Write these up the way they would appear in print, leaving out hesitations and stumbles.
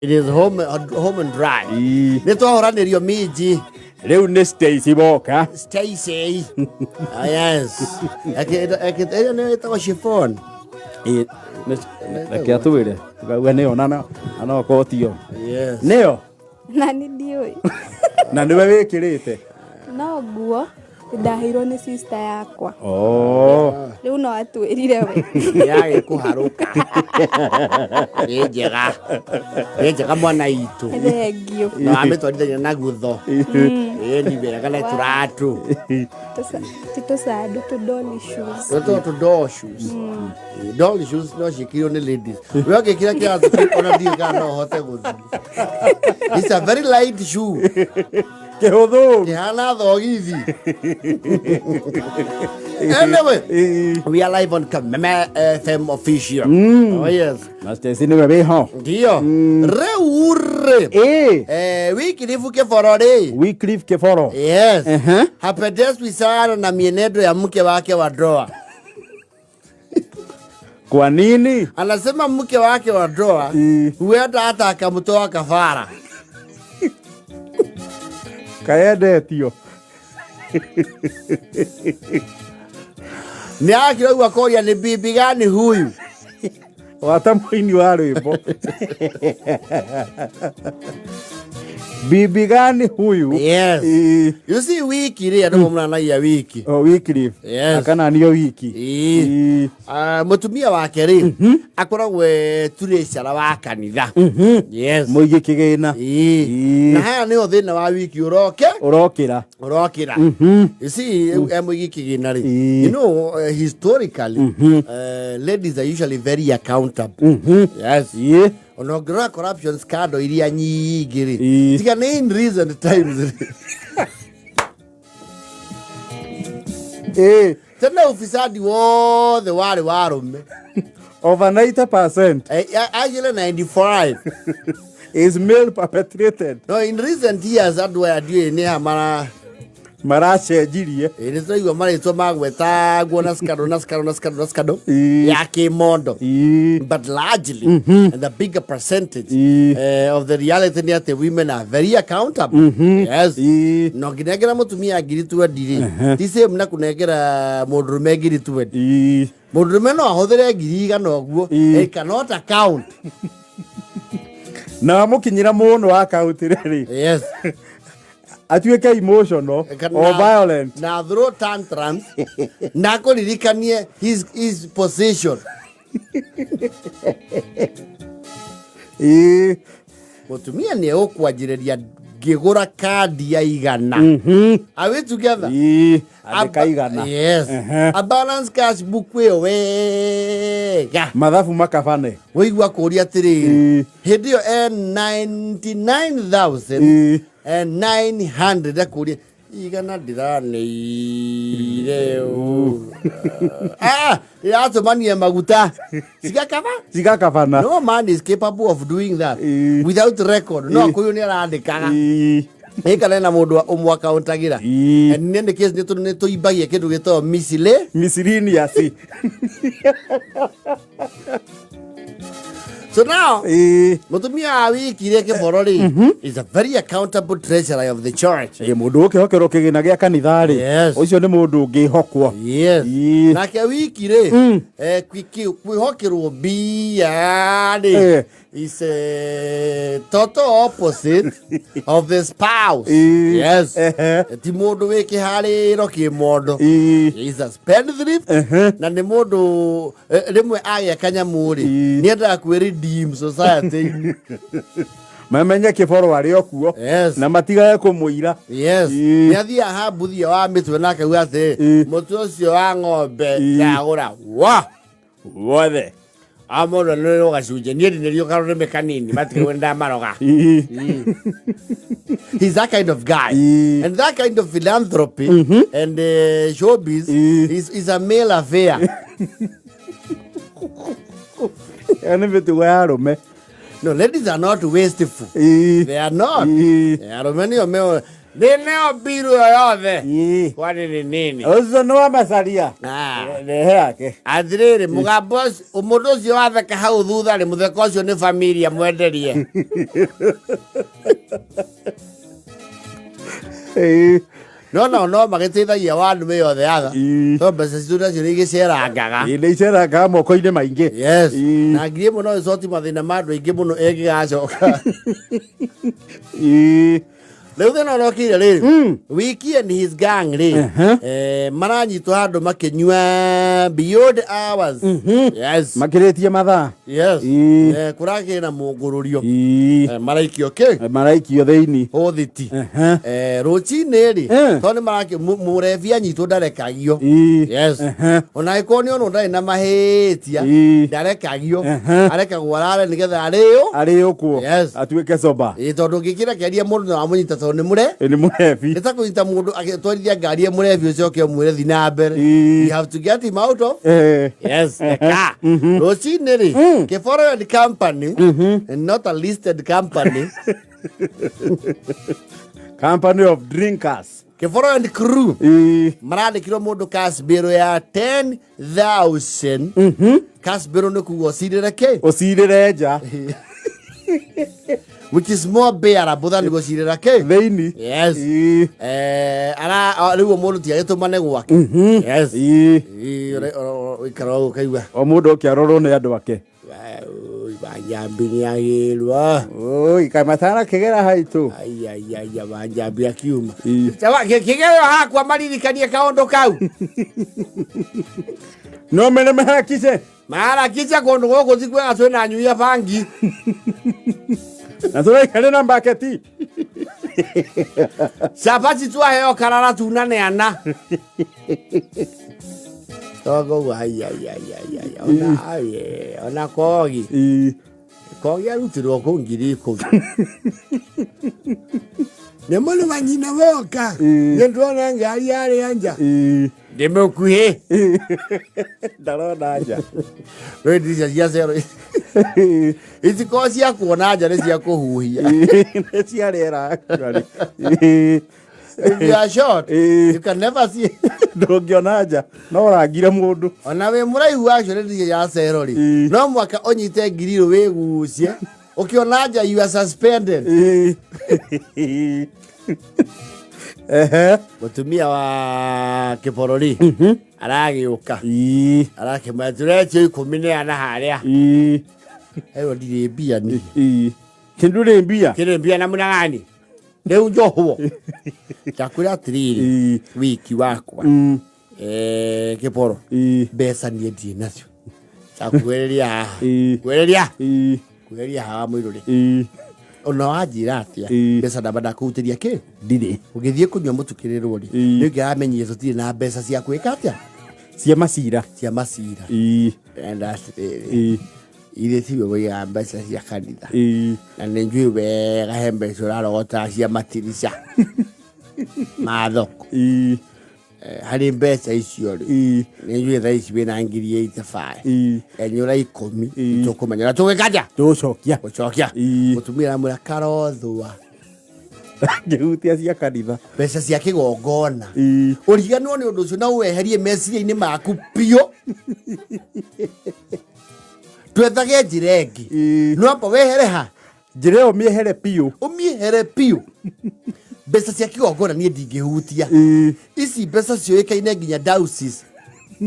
It is home and dry. Nĩ twahoranĩrio minji. Rĩu nĩ Stacy boka. Stacy. Yes. Ĩyo nĩ ĩtagwo chiffon. Reke atwĩre. Tugauga nĩyo na kotio. Yes. Nĩyo. Na nĩ ndiũĩ. Na nĩwe wĩkĩrĩte. No nguo ndaheirwo nĩ sister yakwa. Rĩu no atwĩrire we. Yage kũharũka. Nĩ njega mwana itũ. Thengio. Na amĩtwarithania na gutho. Ni wega na turatu. Tũsandũ dolly shoes. Doll shoes. Dolly shoes no ciĩkĩrwo nĩ ladies. Wewe ũngĩkĩra kĩratũ ona ndiũĩ kana no ũhote gũthiĩ. It's a very light shoe. Kehotho. Kehana thogithi. Anyway, we are live on Kameme FM official. Oh yes. Master siniwe beho. Ndio. Reure. Wycliffe Kiboro. Wycliffe Kiboro. Yes. Hapendezwi sana na mienendo ya mke wake wa ndoa. Kwa nini? Anasema mke wake wa ndoa huenda hata akamtoa kafara. Kaedetio. Ni akirauga koria ni bibi gani huyu? Wata mwini wa rwimbo. Bibi gani huyu? Yes. You see wiki ria ndo mnanagia wiki. Oh, Wycliffe. Yes. Akana niyo wiki. Mutumia wake ri akoragwe turecera wa kanitha. Yes. Muigi kigina. Na haya niyo thina wa wiki urokira. You see muigi kigina ri. You know historically ladies are usually very accountable. Yes. Yeah. Onogra corruption scandal iria nyingi ri. Tiga ni in recent times. Tena ufisadi wothe wale warume. Over 90%. Actually 95 is male perpetrated. No, in recent years that were doing near maracenjirie. Nĩ tũraigua marĩtwa magwetagwo na scandal ya kĩmondo. But largely and the bigger percentage of the reality ni ati women are very accountable. Yes. No nginegera mutumia ngiri 20 ti same na kunegera mũndũrũme ngiri 20. Mũndũrũme no ahũthĩre ngiri 100 ũguo. They cannot account. Na mukinyira muno account rĩrĩ. Yes. Atuĩke emotional or violent. Na throw tantrums. Na kũririkanie his position. Mutumia nĩ ũkwanjĩrĩria ngĩgũra kandi ya igana. Are we together? Kaigana. Yes. A balance cash book wĩyo wega. Mathabu makabane. Wĩigua kũria atĩrĩrĩ. Hĩndĩ ĩyo 99,900 akũria igana ndĩraneire. Ĩratũmania maguta. Sigakabana. No man is capable of doing that without record. No kũyũ nĩ arandĩkaga. Ĩkana na mũndũ ũmwaka ũntagira. And nĩ case nĩ tũimbagia kĩndũ gĩtagwo miscellaneous. So now, mutumia wiki ria Kiboro is a very accountable treasurer of the church. Mundu ũkĩhokerwo kĩgĩna gĩa kanitha rĩ. Ũcio nĩ mũndũ ũngĩhokwo. Yes. Nake wiki ri kwĩhokerwo mbia rĩ is a total opposite of the spouse. Yes. Ti mũndũ wĩ kĩharĩro kĩmondo. He is a spendthrift. Na nĩ mũndũ rĩmwe agĩa kanyamũ rĩ nĩ endaga kwĩredeem society. Mamenye Kiboro arĩ okuo. Na matigage kũmũira. Yes. Nĩ athiaga hambuthia wa mĩtwe na akauga atĩ mũtwe ũcio wa ng'ombe ndagũra wothe. Amoro no gacunje niĩ ndinĩrio karũrĩme kanini matige wenda maroga. He's that kind of guy. And that kind of philanthropy and showbiz is a male affair. No, ladies are not wasteful. They are not. Neo biru yothe. Kwani ni nini? Uzo no masaria. Nehe yake. Athiriri mugambos umundu ucio watheka hau thutha ri mutheka ucio ni familia mwenderie. No magiteithagia wandu me yothe yaga. To mbeca citu nacio ni gicerangaga. Ni icerangaga moko-ini maingi. Yes. Na ngiye muno icoti mathina mandu ingi muno engigacoka. Leo thina rokire riri wiki and his gang riri maranyitwo handu makinyua beyond hours. Yes, makiritie mathaa. Yes, kurage na mungururio maraikio maraikio theini hothiti ruchini ri toni marake murevi anyitwo ndarekagio. Yes, ona ikoni ono ndai na mahetia ndarekagio arekagwo arare nigetha ario ku atuike soba tondu ngikira keria mundu na amunyita ni murevi eta kuita mundu agitwarithia ngari ya murevi ucio ke mwire thi na mbere. You have to get him out of yes eka ruchini ri Kiboro and company and not a listed company. Company of drinkers. Kiboro and crew marandikirwo mundu cash bill ya 10,000. Cash bill ni kugo osirire nja which is more bearable than negotiated theini. Yes. Ara riu mundu ti agitumane gwake. Yes. Ikaro kaigwa o mundu kiarorwo ni andu ake banjambi ni agirwa ikamatara kigera haitu ai banjambi akiuma chama kigera hakwa maririkanie kaundu kau no mene mahakiche kundu guku tikwe atwe na nyuia bangi na tore kale na mbaketi sapati tu aheo karara tunane ana togo ai ona kogi arutirwo ku ngiri ku ne mwana wanyina woka ndona ngari yari anja ndimekuhe ndarona nja ready cia zero itikosia kuona nja ni cia kuhuhia ni cia rera if you are short you can never see ndongiona nja no rangire mundu ona we muraihu wacio ready ya zero ri no mwaka onyite ngiri wigucie ukiona nja you are suspended. Mutumia wa Kiboro aragiuka arakimaturetie 10 na haria eyo ndire mbia ni kindure mbia na munagani leo njohwo takwira atiriri wiki wakwa Kiboro mbeca ni ndie nacio takwereria kwereria hawa mwiruri ona wajira atia mbeca ndabada kuutiria ki ndire ugithie kunywa mutukirirwo ri ningi amenyie tutire na mbeca cia kwika atia cia masira and ile tiwe ya mbeca cia kanitha na ninjui wega he mbeca urarogota cia matirisha mathoko hari mbeca icio ri ninjui tha ici bina ngiri 85 enyura 10 tukumenya tugikaja tucokia mutumira mura karothwa ngihutia cia kanitha mbeca cia kigongona uriganwo ni undu ucio na weherie meciria-ini maku pio twethage njirengi no amba wehere ha njire o miehere pio mbeca cia kigongona ni ndingihutia ici mbeca cioikaine nginya diocese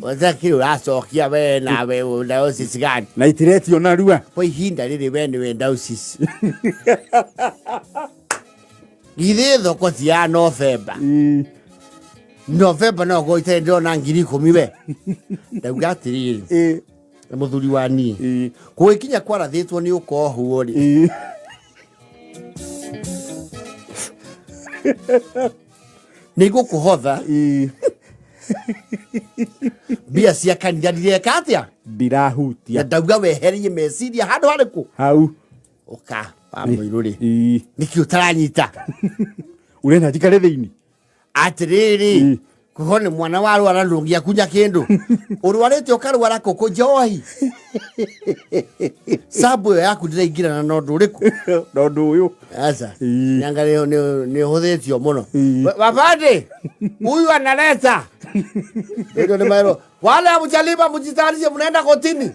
wazaki uracokia we na we diocese gani na itiretio na rua po ihinda riri we ni we diocese githe thoko cia November no go ite ndona ngiri 10 we ndauga atiriri muthuri wa ni kuikinya kwarathitwo ni ukohuo ri nigo kuhotha bia cia kanitha direka atia ndirahutia ndauga weherie meciria handu hariku hau uka pamwiruri niki utaranyita urena jikare theini atiriri kuhone mwana waru aralungia kunya kindu urwarete ukarwara koko johi sabu yaku ndiraingira na nondu uriku nondu uyu asa nyanga ni huthetio muno babade huyu analeta ndio ni mairo wale mjaliba mjitayarishe mnaenda kotini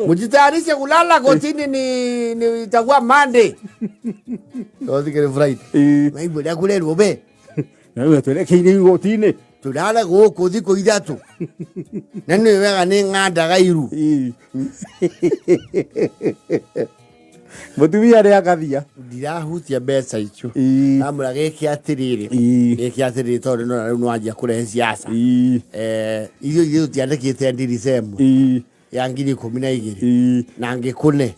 mjitayarishe kulala kotini ni itakuwa Monday ndio kile Friday maibo ya kulelo be na tuelekea kotini tulala goko thiko ithatu nani wega ni ng'anda gairu mutumia ria gathia ndirahutia mbeca icio amura giki atiriri tondu no riu nwanjia kurehe siasa irio tiandikite ndirisemu ya 12,000 na ngikune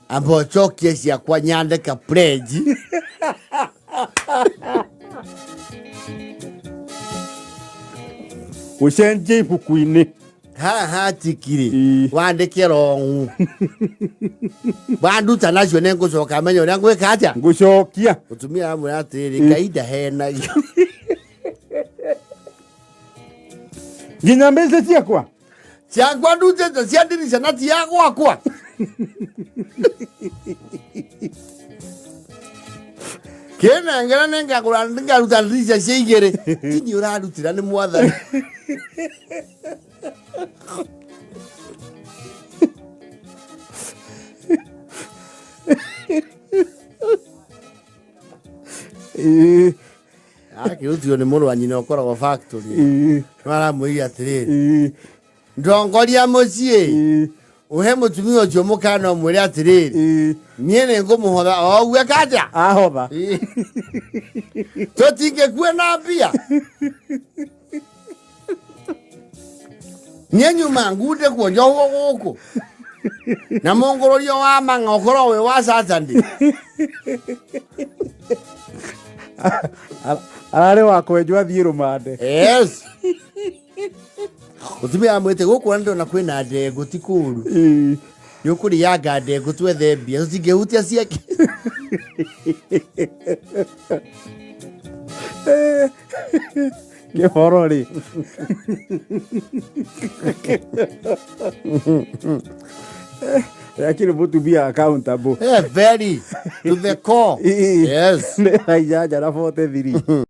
ambo chokie ciakwa nyandika pledge ucenjie ibuku-ini haha tikiri wandike rongu banduta nacio nengucoka menyo uria ngwika atia ngucokia utumia amwe atiri kaida hena nginya mbeca ciakwa ndutete cia ndirisha na ti ya gwakwa kena ngera nengagura ngaruta ndirisha cia igiri tini urarutira ni mwathani akirutio ni muru anyina okoragwo factory maramwiga atiriri ndongoria mucii uhe mutumia ucio mukana mwire atiriri nie ni ngumuhotha ogwe kaja ahotha tutingekue na mbia nie nyuma ngude kuonja guku na mongororio wa mang'a ukorwo wi wa Saturday arare wa kwenjwa thie rumande yes utumia amwete guku ndo na kwina ndego ti kuru ni ukuri yanga ndego twethe mbia tutingehutia ciake Kiboro ri lakini mutumia accountable very to the core yes ne haija jara 43